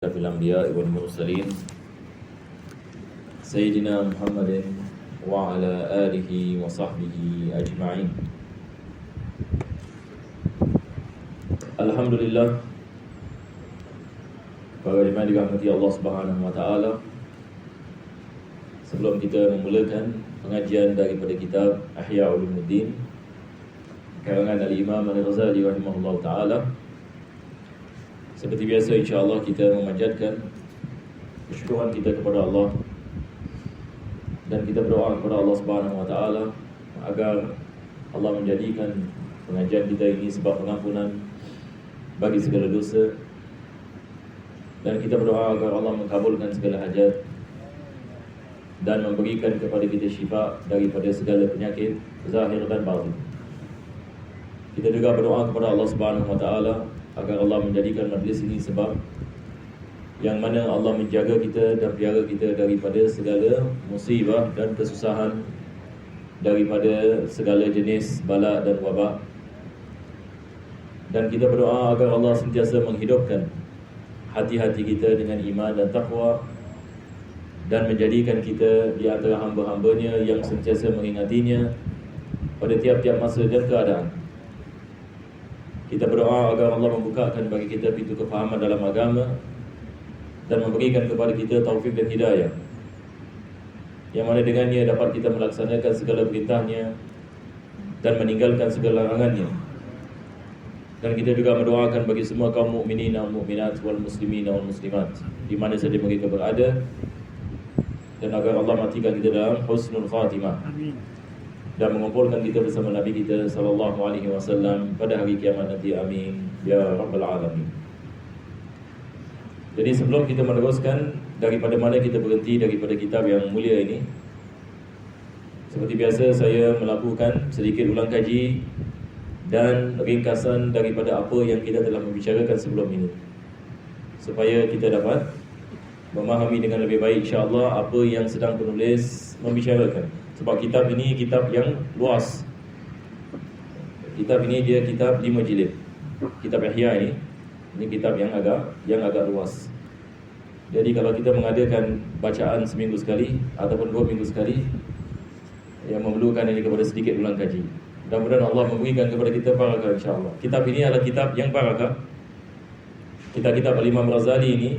في الأنبياء والمرسلين سيدنا محمد وعلى آله وصحبه أجمعين. Alhamdulillah, para jemaah dirahmati Allah Subhanahu wa taala. Sebelum kita memulakan pengajian daripada kitab Ihya Ulumuddin karangan Al-Imam Al-Ghazali rahimahullah taala, seperti biasa insya-Allah kita memanjatkan kesyukuran kita kepada Allah dan kita berdoa kepada Allah Subhanahu wa taala agar Allah menjadikan pengajian kita ini sebab pengampunan bagi segala dosa, dan kita berdoa agar Allah mengabulkan segala hajat dan memberikan kepada kita syifa daripada segala penyakit zahir dan batin. Kita juga berdoa kepada Allah Subhanahu wa taala agar Allah menjadikan majlis ini sebab yang mana Allah menjaga kita dan pelihara kita daripada segala musibah dan kesusahan, daripada segala jenis bala dan wabak. Dan kita berdoa agar Allah sentiasa menghidupkan hati-hati kita dengan iman dan taqwa, dan menjadikan kita di antara hamba-hambanya yang sentiasa mengingatinya pada tiap-tiap masa dan keadaan. Kita berdoa agar Allah membukakan bagi kita pintu kefahaman dalam agama dan memberikan kepada kita taufik dan hidayah, yang mana dengannya dapat kita melaksanakan segala perintahnya dan meninggalkan segala larangannya. Dan kita juga mendoakan bagi semua kaum mukminin dan mukminat wal muslimin wal muslimat di mana saja mereka berada, dan agar Allah matikan kita dalam husnul khatimah. Amin. Dan mengumpulkan kita bersama Nabi kita sallallahu alaihi wasallam pada hari kiamat nanti. Amin ya rabbal alamin. Jadi sebelum kita meneruskan daripada mana kita berhenti daripada kitab yang mulia ini, seperti biasa saya melakukan sedikit ulang kaji dan ringkasan daripada apa yang kita telah membicarakan sebelum ini, supaya kita dapat memahami dengan lebih baik insya-Allah apa yang sedang penulis membicarakan. Sebab kitab ini kitab yang luas. Kitab ini dia kitab 5 jilid. Kitab Ihya ini kitab yang agak luas. Jadi kalau kita mengadakan bacaan seminggu sekali ataupun 2 minggu sekali, yang memerlukan ini kepada sedikit ulang kaji. Mudah-mudahan Allah memberikan kepada kita barakah insya-Allah. Kitab ini adalah kitab yang barakah. Kitab Al-Imam Ghazali ini,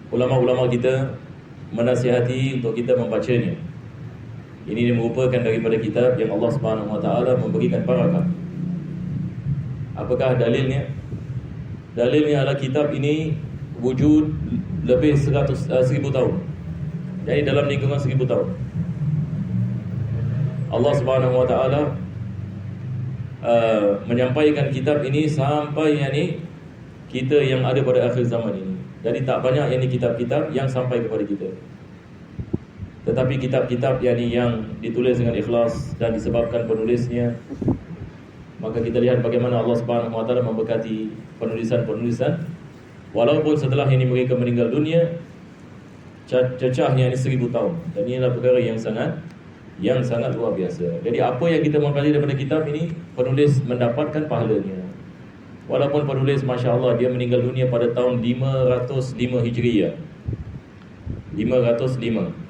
ulama-ulama kita menasihati untuk kita membacanya. Ini merupakan daripada kitab yang Allah Subhanahu wa taala memberikan barakah. Apakah dalilnya? Dalilnya adalah kitab ini wujud lebih 1000 tahun. Jadi dalam lingkungan 1000 tahun. Allah Subhanahu wa taala menyampaikan kitab ini sampai kita yang ada pada akhir zaman ini. Jadi tak banyak kitab-kitab yang sampai kepada kita. Tetapi kitab-kitab yang ditulis dengan ikhlas dan disebabkan penulisnya, maka kita lihat bagaimana Allah Subhanahu wa taala memberkati penulisan-penulisan, walaupun setelah ini mereka meninggal dunia, cecahnya 1000 tahun. Dan ini adalah perkara yang sangat luar biasa. Jadi apa yang kita mempelajari daripada kitab ini, penulis mendapatkan pahalanya. Walaupun penulis masya-Allah dia meninggal dunia pada tahun 505 Hijriah. 505.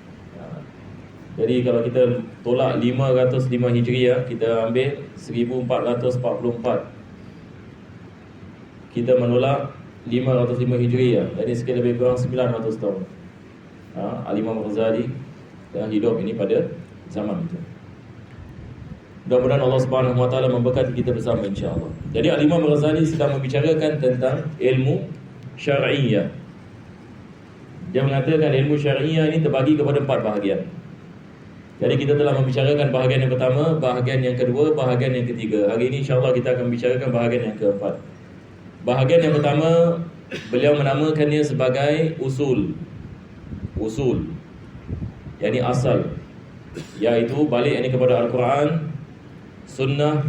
Jadi kalau kita tolak 505 Hijriah, kita ambil 1444. Kita menolak 505 Hijriah. Jadi sekitar lebih kurang 900 tahun. Al-Imam Ghazali telah hidup ini pada zaman itu. Mudah-mudahan Allah Subhanahu wa taala memberkati kita bersama insya-Allah. Jadi Al-Imam Ghazali sedang membicarakan tentang ilmu syar'iyyah. Dia mengatakan ilmu syar'iyyah ini terbagi kepada 4 bahagian. Jadi kita telah membicarakan bahagian yang pertama, bahagian yang kedua, bahagian yang ketiga. Hari ini insya-Allah kita akan membicarakan bahagian yang keempat. Bahagian yang pertama, beliau menamakannya sebagai usul. Usul, yakni asal, iaitu balik kepada Al-Quran, Sunnah,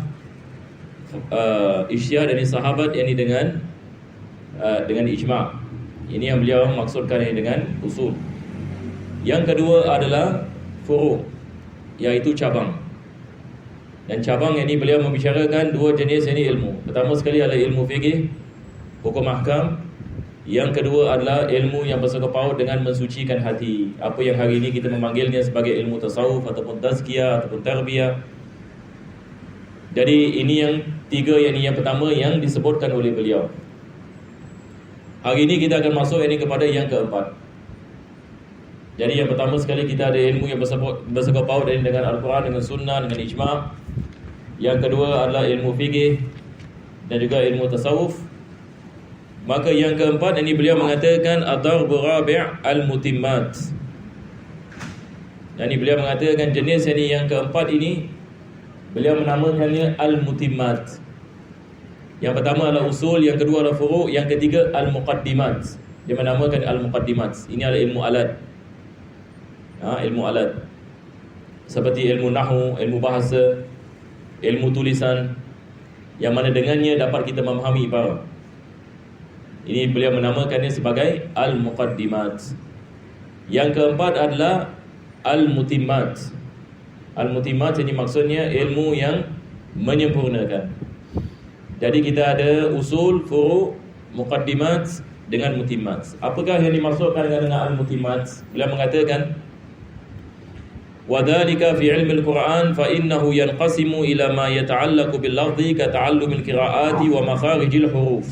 ijtihad dari sahabat, dengan ijma'. Ini yang beliau maksudkan dengan usul. Yang kedua adalah furu', iaitu cabang. Dan cabang ini beliau membicarakan 2 jenis ilmu. Pertama sekali adalah ilmu fiqih, hukum ahkam. Yang kedua adalah ilmu yang bersangkut paut dengan mensucikan hati. Apa yang hari ini kita memanggilnya sebagai ilmu tasawuf ataupun tazkiyah ataupun tarbiyah. Jadi ini yang tiga, yang pertama yang disebutkan oleh beliau. Hari ini kita akan masuk kepada yang keempat. Jadi yang pertama sekali kita ada ilmu yang bersangkut paut dengan Al-Quran, dengan Sunnah, dengan Ijma'. Yang kedua adalah ilmu fikih dan juga ilmu tasawuf. Maka yang keempat ini beliau mengatakan ad-darbu rabi' al-mutimmat. Yani beliau mengatakan jenis yang keempat ini beliau menamakannya al-mutimmat. Yang pertama adalah usul, yang kedua adalah furu', yang ketiga al-muqaddimat. Dia menamakan al-muqaddimat. Ini adalah ilmu alat. Ilmu alat. Seperti ilmu nahwu, ilmu bahasa, ilmu tulisan, yang mana dengannya dapat kita memahami ibarat. Ini beliau menamakannya sebagai al-muqaddimat. Yang keempat adalah al-mutimmat. Al-mutimmat ini maksudnya ilmu yang menyempurnakan. Jadi kita ada usul, furu', muqaddimat dengan mutimmat. Apakah yang dimaksudkan dengan al-mutimmat? Beliau mengatakan وَذَلِكَ فِي عِلْمِ الْقُرْآنِ فَإِنَّهُ يَنْقَسِمُ إِلَى مَا يَتَعَلَّقُ بِاللَّفْظِ كَتَعَلُّمِ الْقِرَاءَاتِ وَمَخَارِجِ الْحُرُوفِ.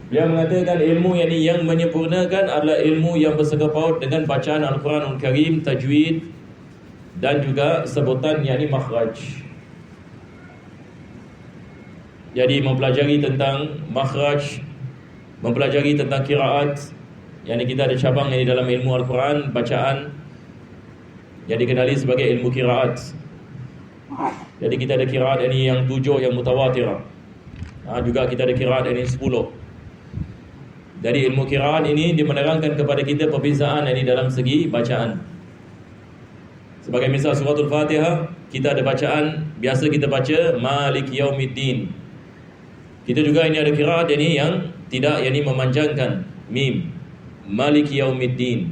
Beliau mengatakan ilmu yang menyempurnakan adalah ilmu yang bersangkut paut dengan bacaan Al-Quranul Karim, tajwid dan juga sebutan makhraj. Jadi mempelajari tentang makhraj, mempelajari tentang qiraat. Yang kita ada cabang yang di dalam ilmu Al-Quran, bacaan yang dikenali sebagai ilmu qiraat. Jadi kita ada qiraat yang 7 yang mutawatirah. Juga kita ada qiraat 10. Dari ilmu qiraat ini dia menerangkan kepada kita perbezaan dalam segi bacaan. Sebagai misal suratul Fatihah, kita ada bacaan biasa kita baca Malik Yaumiddin. Kita juga ini ada qiraat yang tidak memanjangkan mim, Malik Yaumiddin.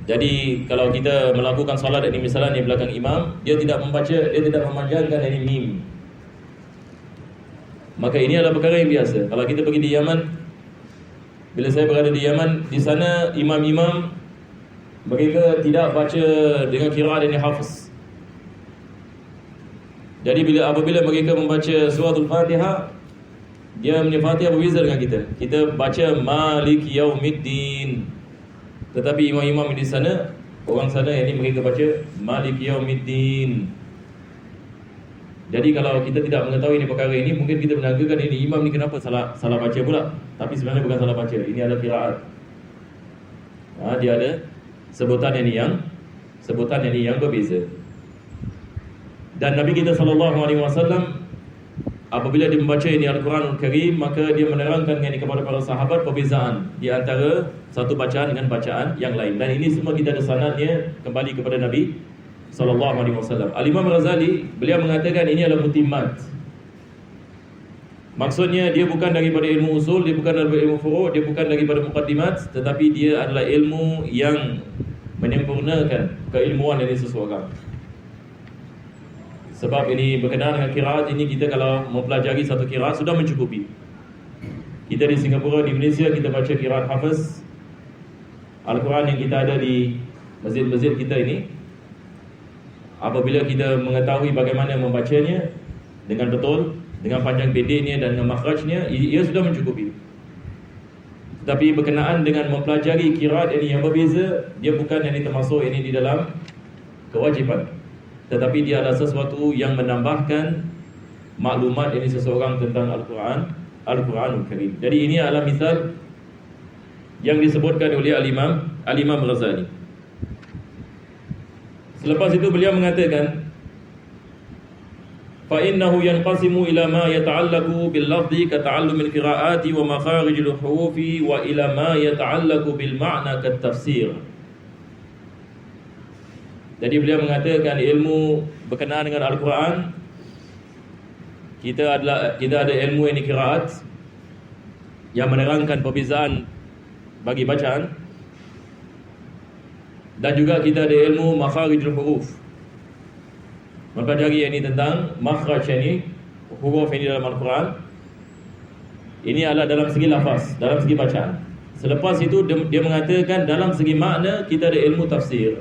Jadi kalau kita melakukan solat misalnya di belakang imam, dia tidak memanjangkan mim. Maka ini adalah perkara yang biasa. Kalau kita pergi di Yaman, bila saya berada di Yaman, di sana imam-imam mereka tidak baca dengan qiraat hafaz. Jadi apabila mereka membaca suratul Fatihah, dia Fatihah berbeza dengan kita. Kita baca Malik Yaumiddin. Tetapi imam-imam di sana, orang sana mereka baca Malik Yaumiddin. Jadi kalau kita tidak mengetahui perkara ini, mungkin kita menanggakan imam ni kenapa salah baca pula. Tapi sebenarnya bukan salah baca. Ini adalah qiraat. Dia ada sebutan yang berbeza. Dan Nabi kita SAW apabila dia membaca Al-Quranul Karim, maka dia menerangkan kepada para sahabat perbezaan di antara satu bacaan dengan bacaan yang lain. Dan ini semua kita ada sanadnya kembali kepada Nabi SAW. Al-Imam Ghazali beliau mengatakan ini adalah mutimmat. Maksudnya dia bukan daripada ilmu usul, dia bukan daripada ilmu furu', dia bukan daripada muqaddimat, tetapi dia adalah ilmu yang menyempurnakan keilmuan dari seseorang. Sebab ini berkenaan dengan qiraat ini, kita kalau mempelajari satu qiraat sudah mencukupi. Kita di Singapura, di Malaysia, kita baca qiraat hafaz Al-Quran yang kita ada di masjid-masjid kita ini. Apabila kita mengetahui bagaimana membacanya dengan betul, dengan panjang pendeknya dan dengan makhrajnya, ia sudah mencukupi. Tetapi berkenaan dengan mempelajari qiraat yang berbeza, dia bukan termasuk di dalam kewajipan, tetapi dia adalah sesuatu yang menambahkan maklumat seseorang tentang Al-Quranul Karim. Jadi ini adalah misal yang disebutkan oleh Al-Imam Ghazali. Selepas itu beliau mengatakan فَإِنَّهُ يَنْقَسِمُ إِلَى مَا يَتَعَلَّقُ بِاللَّفْظِ كَتَعَلُّمِ الْقِرَاءَاتِ وَمَخَارِجِ الْحُرُوفِ وَإِلَى مَا يَتَعَلَّقُ بِالْمَعْنَى كَالتَّفْسِيرِ. Jadi beliau mengatakan ilmu berkenaan dengan Al-Quran, kita ada ilmu qiraat yang menerangkan perbezaan bagi bacaan, dan juga kita ada ilmu makharijul huruf, mempelajari tentang makhraj huruf dalam Al-Quran. Ini adalah dalam segi lafaz, dalam segi bacaan. Selepas itu dia mengatakan dalam segi makna kita ada ilmu tafsir.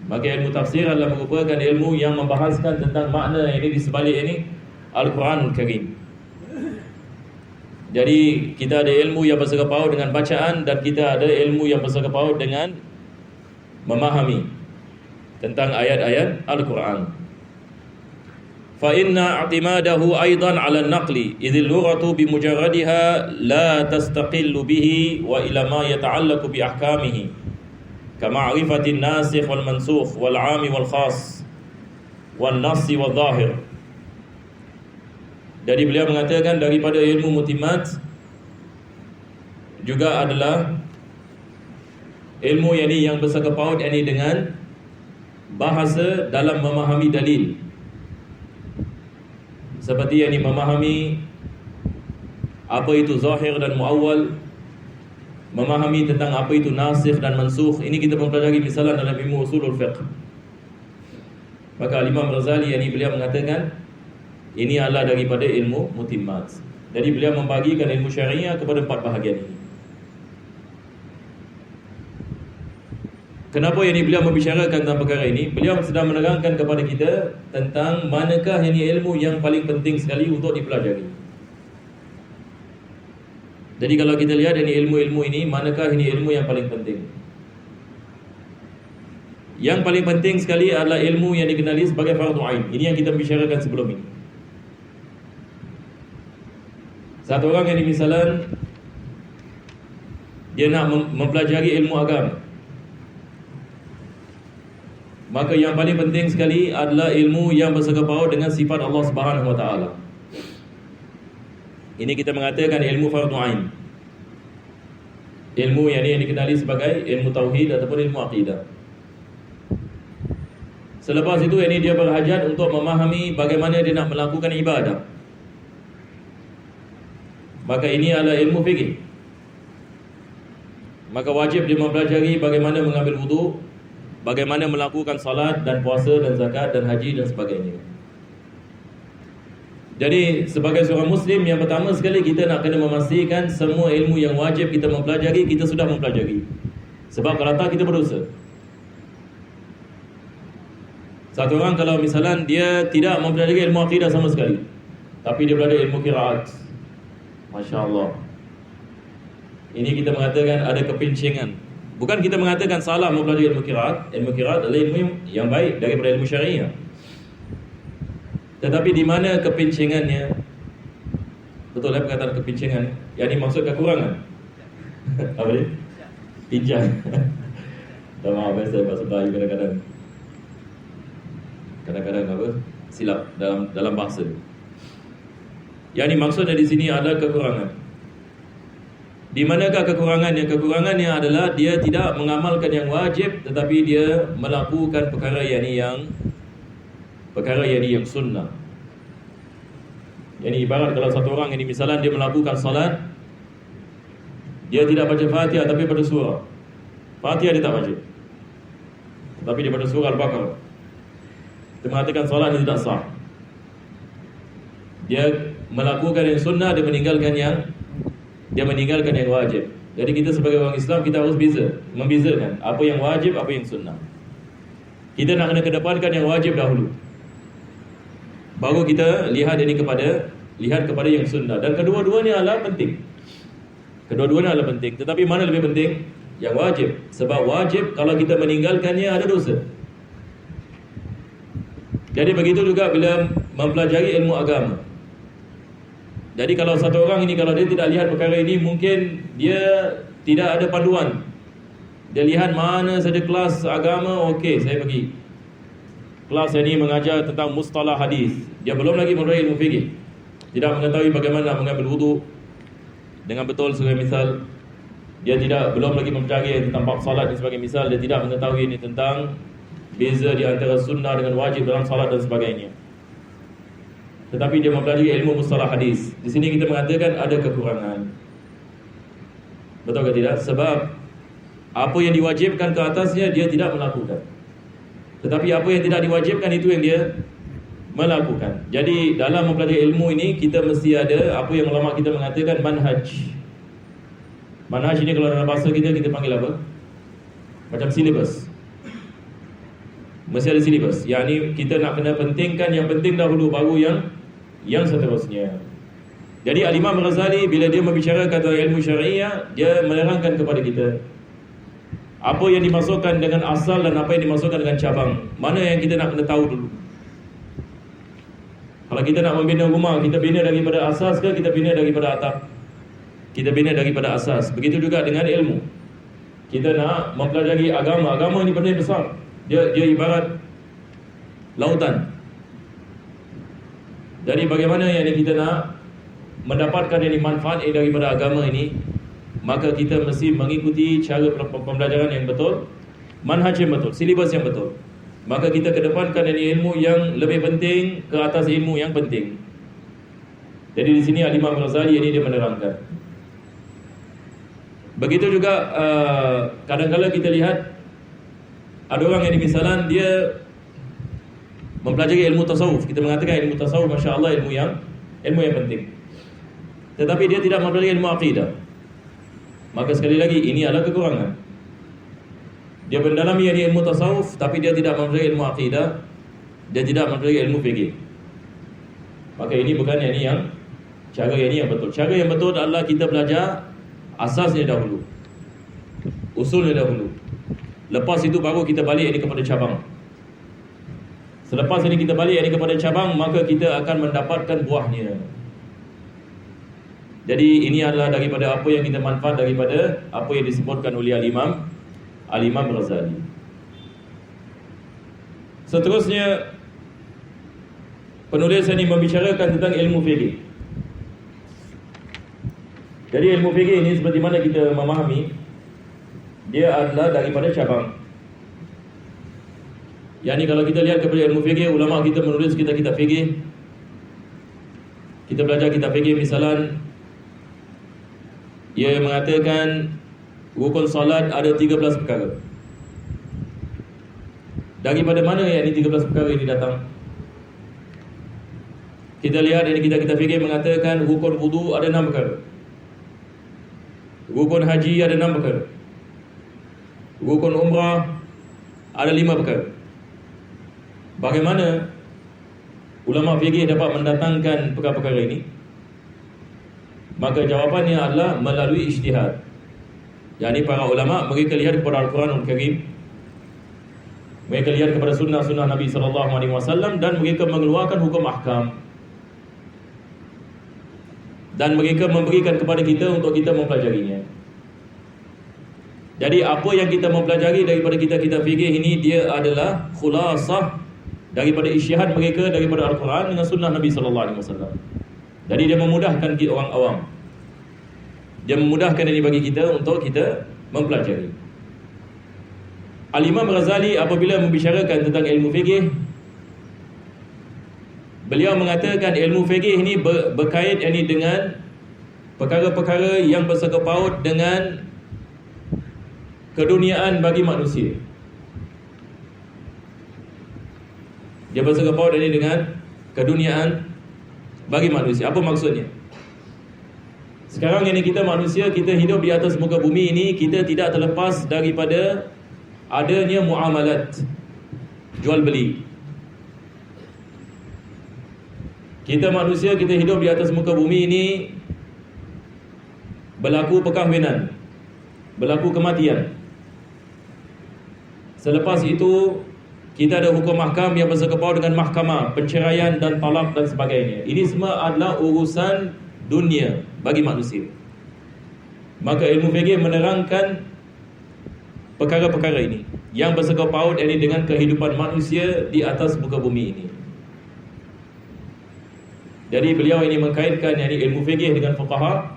Maka ilmu tafsir adalah merupakan ilmu yang membahaskan tentang makna ini di sebalik ini Al-Quranul Karim. Jadi kita ada ilmu yang bersangkut paut dengan bacaan, dan kita ada ilmu yang bersangkut paut dengan memahami tentang ayat-ayat Al-Quran. Fa inna i'timadahu aidan 'ala an-naqli idhil lughatu bi mujarradiha la tastaqillu bihi wa ila ma yata'allaqu bi ahkamihi kama'rifati an-nasikh wal mansukh wal 'am wal khas wan nass wal zahir. Jadi beliau mengatakan daripada ilmu mutimat juga adalah ilmu yang bersangkut paut dengan bahasa dalam memahami dalil. Seperti memahami apa itu zahir dan muawwal, memahami tentang apa itu nasikh dan mansukh. Ini kita mempelajari misalnya dalam ilmu usulul fiqh. Maka Imam Razali beliau mengatakan ini adalah daripada ilmu mutimmat. Jadi beliau membagikan ilmu syariah kepada 4 bahagian ini. Kenapa beliau membicarakan tentang perkara ini? Beliau sedang menerangkan kepada kita tentang manakah ilmu yang paling penting sekali untuk dipelajari. Jadi kalau kita lihat ilmu-ilmu ini, manakah ilmu yang paling penting? Yang paling penting sekali adalah ilmu yang dikenali sebagai fardhu ain. Ini yang kita bicarakan sebelum ini. Satu orang misalnya dia nak mempelajari ilmu agama, maka yang paling penting sekali adalah ilmu yang bersangkut paut dengan sifat Allah Subhanahu Wa Taala. Ini kita mengatakan ilmu fardhu ain. Ilmu yang dikenali sebagai ilmu tauhid ataupun ilmu akidah. Selepas itu dia berhajat untuk memahami bagaimana dia nak melakukan ibadah. Maka ini adalah ilmu fikih. Maka wajib dia mempelajari bagaimana mengambil wudu, bagaimana melakukan salat dan puasa dan zakat dan haji dan sebagainya. Jadi sebagai seorang Muslim, yang pertama sekali kita nak kena memastikan semua ilmu yang wajib kita mempelajari, kita sudah mempelajari. Sebab kalau tak, kita berdosa. Satu orang kalau misalnya dia tidak mempelajari ilmu akidah sama sekali, tapi dia belajar ilmu qiraat, Masya Allah, ini kita mengatakan ada kepincingan. Bukan kita mengatakan salah mempelajari ilmu qiraat. Ilmu qiraat adalah ilmu yang baik daripada ilmu syariah. Tetapi di mana kepincingannya? Betul perkataan kepincingan? Yang ini maksud kekurangan. Apa dia? Pincang. Tak maaf, saya bahasa Melayu kadang-kadang apa? Silap dalam bahasa. Yang ini maksudnya di sini adalah kekurangan. Di manakah kekurangannya? Kekurangannya adalah dia tidak mengamalkan yang wajib, tetapi dia melakukan perkara yang sunnah. Yang ibarat kalau satu orang misalnya dia melakukan salat, dia tidak baca Fatihah tapi pada surah. Fatihah dia tak baca, tapi dia pada surah Al-Baqarah. Dia mengatakan salat dia tidak sah. Dia melakukan yang sunnah, dia meninggalkan yang wajib. Jadi kita sebagai orang Islam, kita harus membezakan apa yang wajib, apa yang sunnah. Kita nak kena kedepankan yang wajib dahulu, baru kita lihat kepada yang sunnah. Dan kedua-duanya adalah penting. Tetapi mana lebih penting? Yang wajib. Sebab wajib kalau kita meninggalkannya ada dosa. Jadi begitu juga bila mempelajari ilmu agama. Jadi kalau satu orang kalau dia tidak lihat perkara ini, mungkin dia tidak ada panduan. Dia lihat mana saja kelas agama, okey, saya pergi. Kelas ini mengajar tentang mustalah hadis. Dia belum lagi mempelajari ilmu fikih. Tidak mengetahui bagaimana mengambil wudu dengan betul sebagai misal. Dia belum lagi mempelajari tentang bab salat sebagai misal. Dia tidak mengetahui tentang beza di antara sunnah dengan wajib dalam salat dan sebagainya. Tetapi dia mempelajari ilmu mustalah hadis. Di sini kita mengatakan ada kekurangan. Betul ke tidak? Sebab apa yang diwajibkan ke atasnya dia tidak melakukan. Tetapi apa yang tidak diwajibkan itu yang dia melakukan. Jadi dalam mempelajari ilmu ini kita mesti ada apa yang ulama kita mengatakan manhaj. Manhaj ini kalau dalam bahasa kita panggil apa? Macam silibus. Mesti ada silibus. Yang ni kita nak kena pentingkan yang penting dahulu, baru yang seterusnya. Jadi Al-Imam Ghazali bila dia membicarakan tentang ilmu syariah, dia menerangkan kepada kita apa yang dimasukkan dengan asal dan apa yang dimasukkan dengan cabang. Mana yang kita nak kena tahu dulu. Kalau kita nak membina rumah, kita bina daripada asas ke kita bina daripada atap? Kita bina daripada asas. Begitu juga dengan ilmu. Kita nak mempelajari agama. Agama ni benda besar. Dia ibarat lautan. Jadi bagaimana yang kita nak mendapatkan ini manfaat daripada agama ini, maka kita mesti mengikuti cara pembelajaran yang betul, manhaj yang betul, silibus yang betul. Maka kita kedepankan ini ilmu yang lebih penting ke atas ilmu yang penting. Jadi di sini Al-Imam Ghazali ini dia menerangkan. Begitu juga kadang-kadang kita lihat ada orang yang misalnya dia mempelajari ilmu tasawuf. Kita mengatakan ilmu tasawuf, masya-Allah, ilmu yang penting. Tetapi dia tidak mempelajari ilmu akidah. Maka sekali lagi ini adalah kekurangan. Dia mendalami ilmu tasawuf tapi dia tidak mempelajari ilmu akidah, dia tidak mempelajari ilmu fikih. Maka ini bukan cara yang betul. Cara yang betul adalah kita belajar asasnya dahulu, usulnya dahulu. Lepas itu baru kita balik ini kepada cabang. Selepas ini kita balik ini kepada cabang, maka kita akan mendapatkan buahnya. Jadi ini adalah daripada apa yang kita manfaat daripada apa yang disebutkan oleh Al-Imam Ghazali. Seterusnya penulis ini membicarakan tentang ilmu fikih. Jadi ilmu fikih ini seperti mana kita memahami, dia adalah daripada cabang. Yang ni kalau kita lihat kepada ilmu fikih, ulama kita menulis kitab-kitab fikih. Kita belajar kitab fikih, misalan ia mengatakan rukun solat ada 13 perkara. Daripada mana yang ini 13 perkara ini datang? Kita lihat ini kitab-kitab fikih mengatakan rukun wudu ada 6 perkara. Rukun haji ada 6 perkara. Rukun umrah ada 5 perkara. Bagaimana ulama fikih dapat mendatangkan perkara-perkara ini? Maka jawapannya adalah melalui ijtihad. Yani para ulama mereka lihat kepada Al-Quranul Karim, mereka lihat kepada sunnah-sunnah Nabi SAW, dan mereka mengeluarkan hukum ahkam, dan mereka memberikan kepada kita untuk kita mempelajarinya. Jadi apa yang kita mempelajari daripada kitab-kitab fikih ini, dia adalah khulasah daripada ijtihad mereka daripada Al-Quran dengan sunnah Nabi SAW. Jadi dia memudahkan kita orang awam. Dia memudahkan ini bagi kita untuk kita mempelajari. Al-Imam Ghazali apabila membicarakan tentang ilmu fikih, beliau mengatakan ilmu fikih ini berkait ini dengan perkara-perkara yang bersangkut paut dengan keduniaan bagi manusia. Dia bersangkut paut ini dengan keduniaan bagi manusia. Apa maksudnya? Sekarang ini kita manusia, kita hidup di atas muka bumi ini, kita tidak terlepas daripada adanya muamalat, jual beli. Kita manusia, kita hidup di atas muka bumi ini, berlaku perkahwinan, berlaku kematian. Selepas itu kita ada hukum mahkam yang bersangkut paut dengan mahkamah, penceraian dan talak dan sebagainya. Ini semua adalah urusan dunia bagi manusia. Maka ilmu fikih menerangkan perkara-perkara ini yang bersangkut paut ini dengan kehidupan manusia di atas muka bumi ini. Jadi beliau ini mengkaitkan ilmu fikih dengan fuqaha.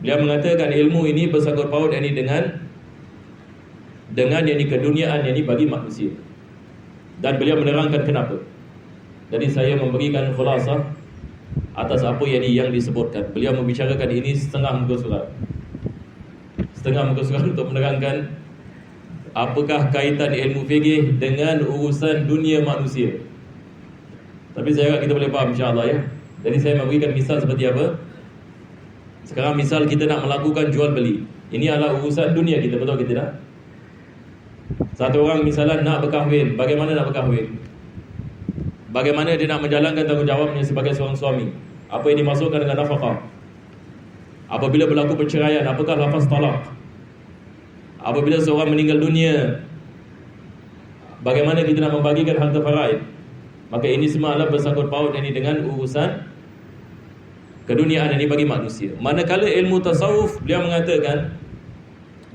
Beliau mengatakan ilmu ini bersangkut paut ini dengan yang keduniaan yang bagi manusia. Dan beliau menerangkan kenapa. Jadi saya memberikan khulasah atas apa yang disebutkan. Beliau membicarakan ini setengah muka surat. Setengah muka surat untuk menerangkan apakah kaitan ilmu fikih dengan urusan dunia manusia. Tapi saya harap kita boleh faham insya-Allah ya. Jadi saya memberikan misal seperti apa? Sekarang misal kita nak melakukan jual beli. Ini adalah urusan dunia kita, betul ke tidak? Satu orang misalnya nak berkahwin, bagaimana nak berkahwin? Bagaimana dia nak menjalankan tanggungjawabnya sebagai seorang suami? Apa yang dimasukkan dengan nafkah? Apabila berlaku perceraian, apakah lafaz talak? Apabila seorang meninggal dunia, bagaimana kita nak membagikan harta faraid? Maka ini semua adalah bersangkut paut ini dengan urusan keduniaan ini bagi manusia. Manakala ilmu tasawuf, beliau mengatakan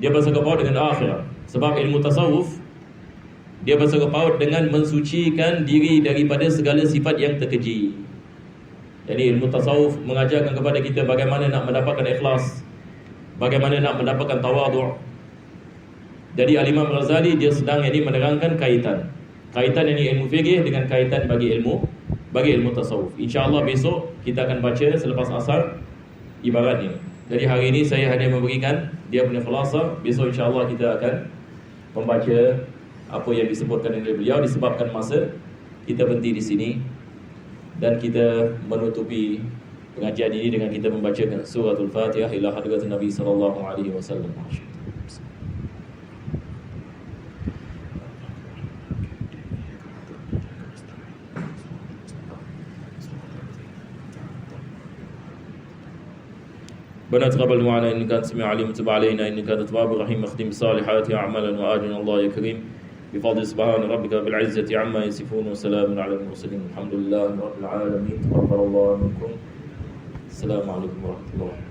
dia bersangkut paut dengan akhirat. Sebab ilmu tasawuf dia bersangkut paut dengan mensucikan diri daripada segala sifat yang terkeji. Jadi ilmu tasawuf mengajarkan kepada kita bagaimana nak mendapatkan ikhlas, bagaimana nak mendapatkan tawadhu'. Jadi Al-Imam Ghazali dia sedang ini menerangkan kaitan ini ilmu fikih dengan kaitan bagi ilmu tasawuf. InsyaAllah besok kita akan baca selepas asar ibarat ini. Jadi hari ini saya hanya memberikan dia punya khulasah. Besok insyaAllah kita akan membaca apa yang disebutkan oleh beliau. Disebabkan masa, kita berhenti di sini dan kita menutupi pengajian ini dengan kita membacakan suratul Fatihah ila hadratin Nabi sallallahu alaihi wasallam. ربنا تقبل معنا إنك أنت السميع العليم وتب علينا إنك أنت التواب الرحيم واختم بصالحات أعمالنا وآجلنا الله يا كريم بفضل سبحان ربك بالعزة عما يصفون وسلام على المرسلين الحمد لله رب العالمين تقبل الله منكم السلام عليكم ورحمة الله